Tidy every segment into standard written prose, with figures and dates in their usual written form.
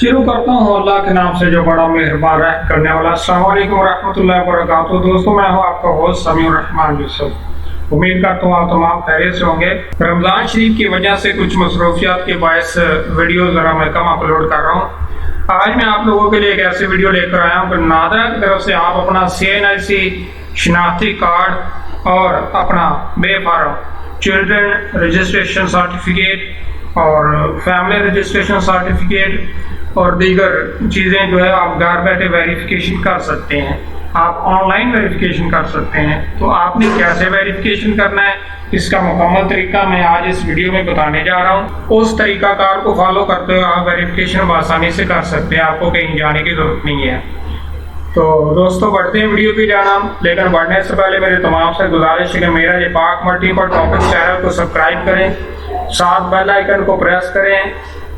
शुरू करता हूँ अल्लाह के नाम से जो बड़ा मेहरबान रहम करने वाला। अस्सलाम वालेकुम रहमतुल्लाहि व बरकातुहू। दोस्तों, मैं हूँ आपका होस्ट समीउर रहमान यूसुफ। उम्मीद करता हूँ आप तमाम खैरियत से होंगे। रमजान शरीफ की वजह से कुछ मसरूफियात के बायस वीडियो ज़रा मैं कम अपलोड कर रहा हूँ। आज मैं आप लोगों के लिए एक ऐसी वीडियो लेकर आया हूँ कि नादरा की तरफ से आप अपना CNIC शनाख्ती कार्ड और अपना बेफार्म चिल्ड्रन रजिस्ट्रेशन सर्टिफिकेट और फैमिली रजिस्ट्रेशन सर्टिफिकेट और दीगर चीज़ें जो है आप घर बैठे वेरिफिकेशन कर सकते हैं। आप ऑनलाइन वेरिफिकेशन कर सकते हैं। तो आपने कैसे वेरिफिकेशन करना है, इसका मुकम्मल तरीका मैं आज इस वीडियो में बताने जा रहा हूँ। उस तरीकाकार को फॉलो करते हुए आप वेरिफिकेशन आसानी से कर सकते हैं, आपको कहीं जाने की जरूरत नहीं है। तो दोस्तों, बढ़ते हैं वीडियो की जानब। लेकिन बढ़ने से पहले मेरी तमाम से गुजारिश है कि मेरा ये पाक मल्टीपल टॉपिक चैनल को सब्सक्राइब करें, साथ बेल आइकन को प्रेस करें,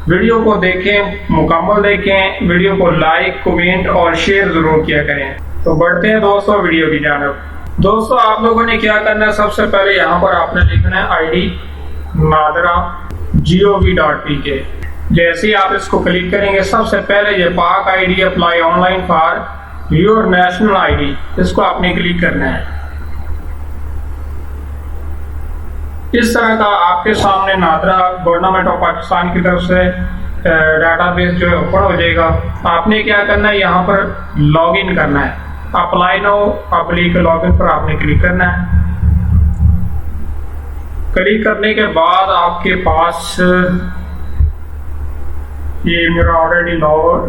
वीडियो को देखें, मुकम्मल देखें, वीडियो को लाइक कमेंट और शेयर जरूर किया करें। तो बढ़ते हैं दोस्तों वीडियो की जानब। दोस्तों, आप लोगों ने क्या करना है, सबसे पहले यहाँ पर आपने लिखना है ID nadra.gov.pk। जैसे ही आप इसको क्लिक करेंगे, सबसे पहले ये पाक ID apply online for your national ID, इसको आपने क्लिक करना है। इस तरह का आपके सामने नादरा गवर्नमेंट ऑफ पाकिस्तान की तरफ से डाटाबेस जो है ओपन हो जाएगा। आपने क्या करना है, यहाँ पर लॉगिन करना है। अप्लाई नाउ अप्लीक लॉगिन पर आपने क्लिक करना है। क्लिक करने के बाद आपके पास ये मेरा ऑलरेडी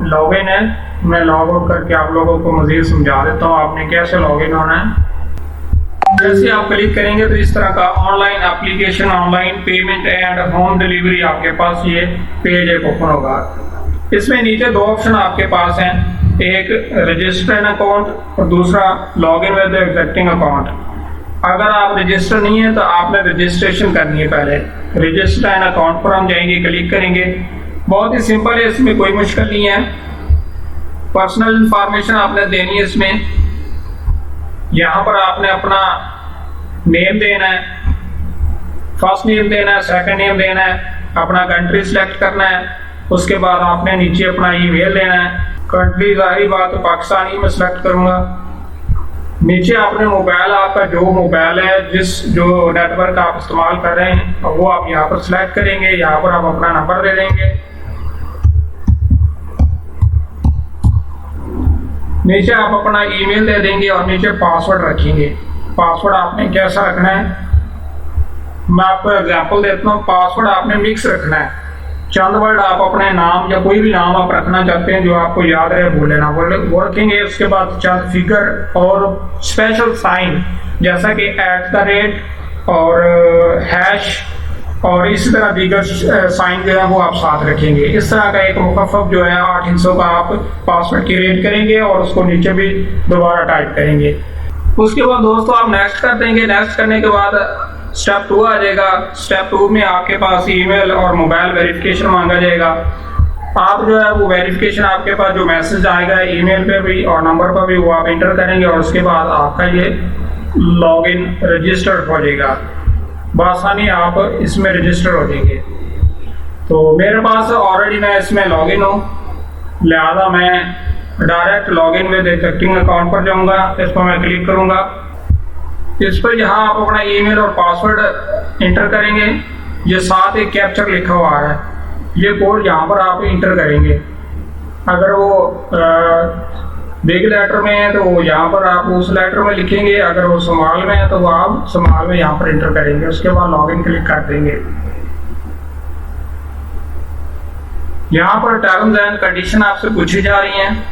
लॉगिन है। मैं लॉग आउट करके आप लोगों को मजीद समझा देता हूँ आपने कैसे लॉगिन होना है। जैसे आप क्लिक करेंगे तो इस तरह का online application, online payment and home delivery आपके पास ये पेज एक ओपन होगा। इसमें नीचे दो ऑप्शन आपके पास हैं, एक रजिस्टर एन अकाउंट और दूसरा लॉगिन विद एग्जिस्टिंग अकाउंट। अगर आप रजिस्टर नहीं है तो आपने रजिस्ट्रेशन करनी है। पहले रजिस्टर एन अकाउंट पर हम जाएंगे, क्लिक करेंगे। बहुत ही सिंपल है, इसमें कोई मुश्किल नहीं है। पर्सनल इंफॉर्मेशन आपने देनी है इसमें। यहाँ पर आपने अपना नेम देना है, फर्स्ट नेम देना है, सेकंड नेम देना है, अपना कंट्री सिलेक्ट करना है। उसके बाद आपने नीचे अपना ईमेल देना है। कंट्री जाहिर बात तो पाकिस्तान ही में सिलेक्ट करूँगा। नीचे आपने मोबाइल, आपका जो मोबाइल है, जो नेटवर्क आप इस्तेमाल कर रहे हैं, वो आप यहाँ पर सिलेक्ट करेंगे। यहाँ पर आप अपना नंबर दे देंगे। नीचे आप अपना ईमेल दे देंगे और नीचे पासवर्ड रखेंगे। पासवर्ड आपने कैसा रखना है, मैं आपको एग्जांपल देता हूँ। पासवर्ड आपने मिक्स रखना है। चंद वर्ड आप अपने नाम या कोई भी नाम आप रखना चाहते हैं जो आपको याद रहे, भूले ना, वो रखेंगे। उसके बाद चंद फिगर और स्पेशल साइन जैसा कि @ और हैश और इसी तरह दीगर साइन जो है वो आप साथ रखेंगे। इस तरह का एक मुखफ़फ़ जो है 8 हिस्सों का आप पासवर्ड क्रिएट करेंगे और उसको नीचे भी दोबारा टाइप करेंगे। उसके बाद दोस्तों आप नेक्स्ट कर देंगे। नेक्स्ट करने के बाद स्टेप 2 आ जाएगा। स्टेप 2 में आपके पास ईमेल और मोबाइल वेरिफिकेशन मांगा जाएगा। आप जो है वो वेरिफिकेशन, आपके पास जो मैसेज आएगा ईमेल पे भी और नंबर पर भी, वो आप इंटर करेंगे और उसके बाद आपका ये लॉगिन रजिस्टर्ड हो जाएगा। बआसानी आप इसमें रजिस्टर हो जाएंगे। तो मेरे पास ऑलरेडी मैं इसमें लॉगिन हूँ, लिहाजा मैं direct login with existing account पर जाऊँगा। इस पर मैं क्लिक करूँगा। इस पर यहाँ आप अपना ईमेल और पासवर्ड इंटर करेंगे। ये साथ एक कैप्चर लिखा हुआ है, ये कोड यहाँ पर आप इंटर करेंगे। अगर वो बिग लेटर में है तो वो यहाँ पर आप उस लेटर में लिखेंगे। अगर वो स्मॉल में है तो वो आप स्मॉल में यहाँ पर इंटर करेंगे। उसके बाद लॉगिन क्लिक कर देंगे। यहाँ पर टर्म्स एंड कंडीशन आपसे पूछी जा रही हैं,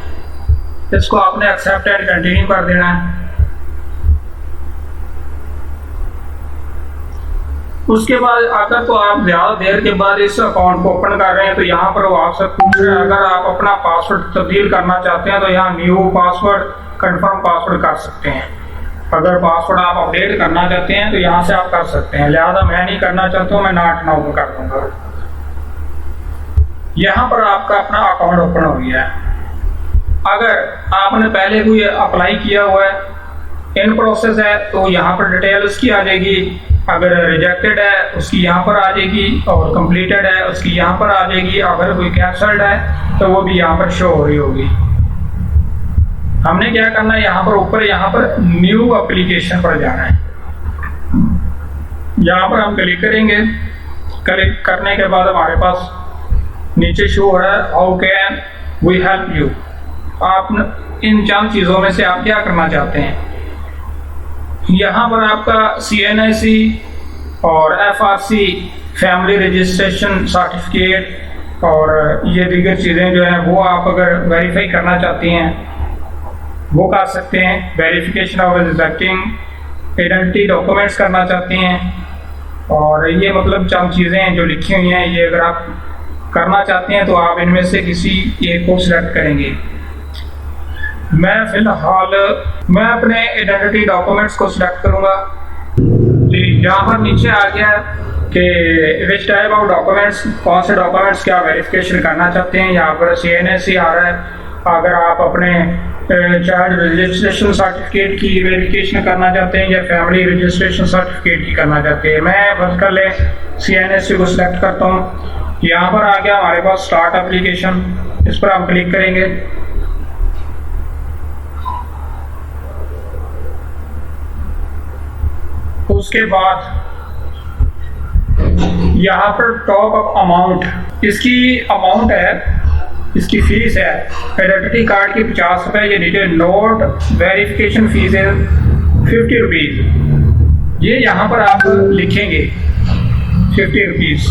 इसको आपने एक्सेप्ट एंड कंटिन्यू कर देना है। उसके बाद अगर तो आप ज्यादा देर के बाद इस अकाउंट को ओपन कर रहे हैं तो यहाँ पर वो आपसे पूछ रहे हैं, अगर आप अपना पासवर्ड तब्दील करना चाहते हैं तो यहाँ न्यू पासवर्ड, कंफर्म पासवर्ड कर सकते हैं। अगर पासवर्ड आप अपडेट करना चाहते हैं तो यहाँ से आप कर सकते हैं। लिहाजा मैं नहीं करना चाहता हूँ, मैं नॉट नाउ कर दूंगा। यहाँ पर आपका अपना अकाउंट ओपन हो गया है। अगर आपने पहले कोई अप्लाई किया हुआ है, इन प्रोसेस है, तो यहाँ पर डिटेल उसकी आ जाएगी। अगर रिजेक्टेड है उसकी यहाँ पर आ जाएगी, और कंप्लीटेड है उसकी यहाँ पर आ जाएगी। अगर कोई कैंसल्ड है तो वो भी यहाँ पर शो हो रही होगी। हमने क्या करना है, यहाँ पर ऊपर यहाँ पर न्यू एप्लीकेशन पर जाना है। यहाँ पर हम क्लिक करेंगे। क्लिक करने के बाद हमारे पास नीचे शो हो रहा है how can we help you. आप इन चंद चीज़ों में से आप क्या करना चाहते हैं। यहाँ पर आपका CNIC और FRC फैमिली रजिस्ट्रेशन सर्टिफिकेट और ये दीगर चीज़ें जो हैं वो आप अगर वेरीफाई करना चाहती हैं वो कर सकते हैं। Verification of existing identity documents करना चाहते हैं, और ये मतलब चंद चीज़ें हैं जो लिखी हुई हैं। ये अगर आप करना चाहते हैं तो आप इनमें से किसी एक को सिलेक्ट करेंगे। मैं फिलहाल अपने आइडेंटिटी डॉक्यूमेंट्स को सिलेक्ट करूंगा जी। यहाँ पर नीचे आ गया कि विच टाइप ऑफ डॉक्यूमेंट्स, कौन से डॉक्यूमेंट्स क्या वेरिफिकेशन करना चाहते हैं। यहाँ पर CNSC आ रहा है। अगर आप अपने चाइल्ड रजिस्ट्रेशन सर्टिफिकेट की वेरिफिकेशन करना चाहते हैं या फैमिली रजिस्ट्रेशन सर्टिफिकेट की करना चाहते हैं, मैं वर्कल CNSC को सिलेक्ट करता हूँ। यहाँ पर आ गया हमारे पास स्टार्ट एप्लीकेशन, इस पर हम क्लिक करेंगे। उसके बाद यहाँ पर टॉप अप अमाउंट, इसकी अमाउंट है, इसकी फीस है आइडेंटिटी कार्ड की 50 रुपये। ये डिटेल नोट वेरिफिकेशन फीस है 50 रुपीज़। ये यहाँ पर आप लिखेंगे 50 रुपीज़।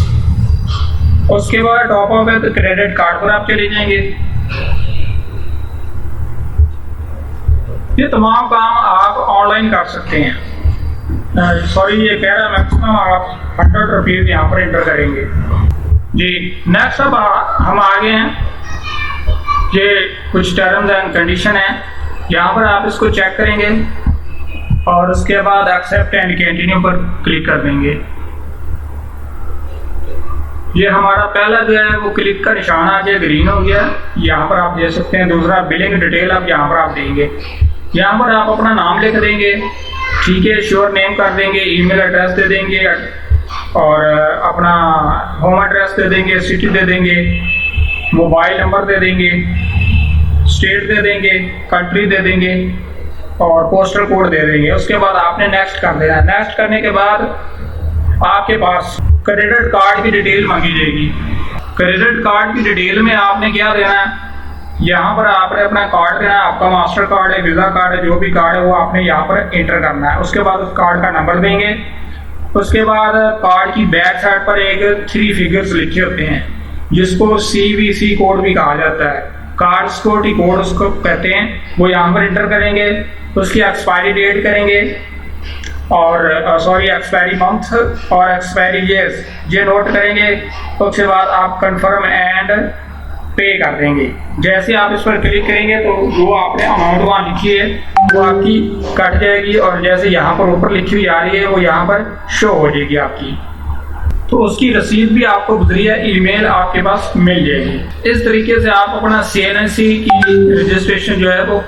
उसके बाद टॉप अप है तो क्रेडिट कार्ड पर आप चले जाएंगे। ये तमाम काम आप ऑनलाइन कर सकते हैं। सॉरी, ये कह रहा है मैक्सिमम आप 100 रुपीज़ यहाँ पर एंटर करेंगे जी। नेक्स्ट अब हम आ गए हैं, ये कुछ टर्म्स एंड कंडीशन है। यहाँ पर आप इसको चेक करेंगे और उसके बाद एक्सेप्ट एंड कंटिन्यू पर क्लिक कर देंगे। ये हमारा पहला जो है वो क्लिक का निशान आ गया, ग्रीन हो गया, यहाँ पर आप दे सकते हैं। दूसरा बिलिंग डिटेल आप यहाँ पर आप देंगे। यहाँ पर आप अपना नाम लिख देंगे, ठीक है, श्योर नेम कर देंगे, ईमेल एड्रेस दे देंगे और अपना होम एड्रेस दे देंगे, सिटी दे देंगे, मोबाइल नंबर दे देंगे, स्टेट दे देंगे, कंट्री दे देंगे और पोस्टल कोड दे देंगे। उसके बाद आपने नेक्स्ट कर देना है। नेक्स्ट करने के बाद आपके पास क्रेडिट कार्ड की डिटेल मांगी जाएगी। क्रेडिट कार्ड की डिटेल में आपने क्या देना है, यहाँ पर आपने अपना कार्ड देना है। आपका मास्टर कार्ड है, वीज़ा कार्ड है, जो भी कार्ड है वो आपने यहाँ पर एंटर करना है। उसके बाद उस कार्ड का नंबर देंगे। उसके बाद कार्ड की बैक साइड पर एक 3 फिगर्स लिखे होते हैं जिसको CVC कोड भी कहा जाता है, कार्ड सिक्योरिटी कोड उसको कहते हैं, वो यहाँ पर एंटर करेंगे। उसकी एक्सपायरी डेट करेंगे और एक्सपायरी मंथ और एक्सपायरी ईयर्स ये नोट करेंगे। उसके बाद आप कंफर्म एंड पे कर देंगे। जैसे आप इस पर क्लिक करेंगे तो जो आपने अमाउंट वहाँ लिखी है वो आपकी कट जाएगी और जैसे यहाँ पर ऊपर लिखी हुई आ रही है वो यहाँ पर शो हो जाएगी आपकी। तो उसकी रसीद भी आपको बजरिया ईमेल आपके पास मिल जाएगी। इस तरीके से आप अपना CNSC की रजिस्ट्रेशन जो है वो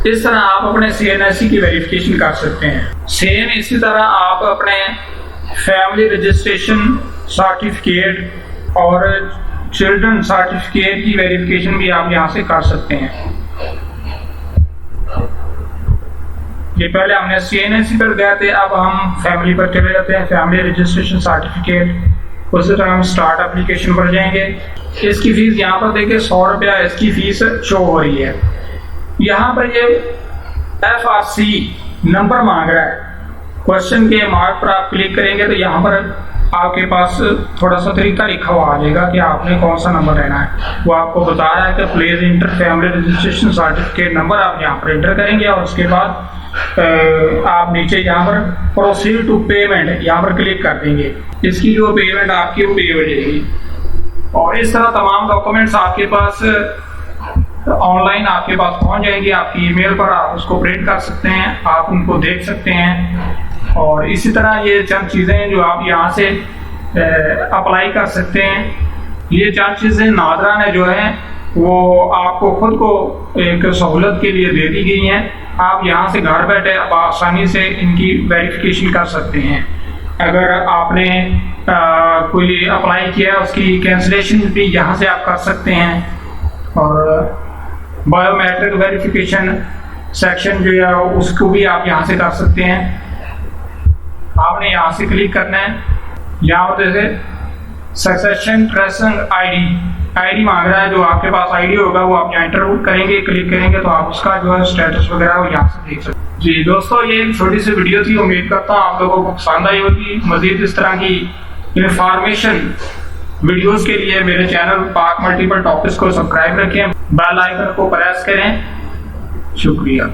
इस तरह आप अपने CNSC की वेरिफिकेशन कर सकते हैं। सेम इसी तरह आप अपने फैमिली रजिस्ट्रेशन सर्टिफिकेट और चिल्ड्रन सर्टिफिकेट की वेरिफिकेशन भी आप यहाँ से कर सकते हैं। ये पहले हमने CNSC पर गए थे, अब हम फैमिली पर चले जाते हैं। फैमिली रजिस्ट्रेशन सर्टिफिकेट, उसी तरह हम स्टार्ट एप्लीकेशन पर जाएंगे। इसकी फीस यहाँ पर देखिए 100 रुपया इसकी फीस शो हो रही है। यहाँ पर ये FRC नंबर मांग रहा है। क्वेश्चन के मार्क पर आप क्लिक करेंगे तो यहाँ पर आपके पास थोड़ा सा तरीका लिखा हुआ आ जाएगा कि आपने कौन सा नंबर लेना है। वो आपको बता रहा है कि please inter family registration certificate number, आप यहाँ पर एंटर करेंगे और उसके बाद आप नीचे यहाँ पर प्रोसीड टू पेमेंट यहाँ पर क्लिक कर देंगे। इसकी जो पेमेंट आपकी वो पे हो जाएगी। और इस तरह तमाम डॉक्यूमेंट्स आपके पास ऑनलाइन आपके पास पहुंच जाएंगे। आपकी ईमेल पर आप उसको प्रिंट कर सकते हैं, आप उनको देख सकते हैं। और इसी तरह ये चंद चीज़ें जो आप यहाँ से अप्लाई कर सकते हैं। ये चंद चीज़ें नादरान है जो है वो आपको खुद को एक सहूलत के लिए दे दी गई हैं। आप यहाँ से घर बैठे आप आसानी से इनकी वेरिफिकेशन कर सकते हैं। अगर आपने कोई अप्लाई किया है उसकी कैंसिलेशन भी यहाँ से आप कर सकते हैं। और बायोमेट्रिक वेरिफिकेशन सेक्शन जो है उसको भी आप यहाँ से कर सकते हैं। आपने यहाँ से क्लिक करना है, यहाँ पर जैसे सक्सेशन ट्रेसिंग आईडी मांग रहा है, जो आपके पास आईडी होगा वो आप यहाँ इंटर करेंगे, क्लिक करेंगे तो आप उसका जो है स्टेटस वगैरह वो यहाँ से देख सकते हैं। जी दोस्तों, ये एक छोटी सी वीडियो थी, उम्मीद करता हूँ आप लोगों को पसंद आई होगी। मजीद इस तरह की इंफॉर्मेशन वीडियोस के लिए मेरे चैनल पाक मल्टीपल टॉपिक्स को सब्सक्राइब रखें, बेल आइकन को प्रेस करें। शुक्रिया।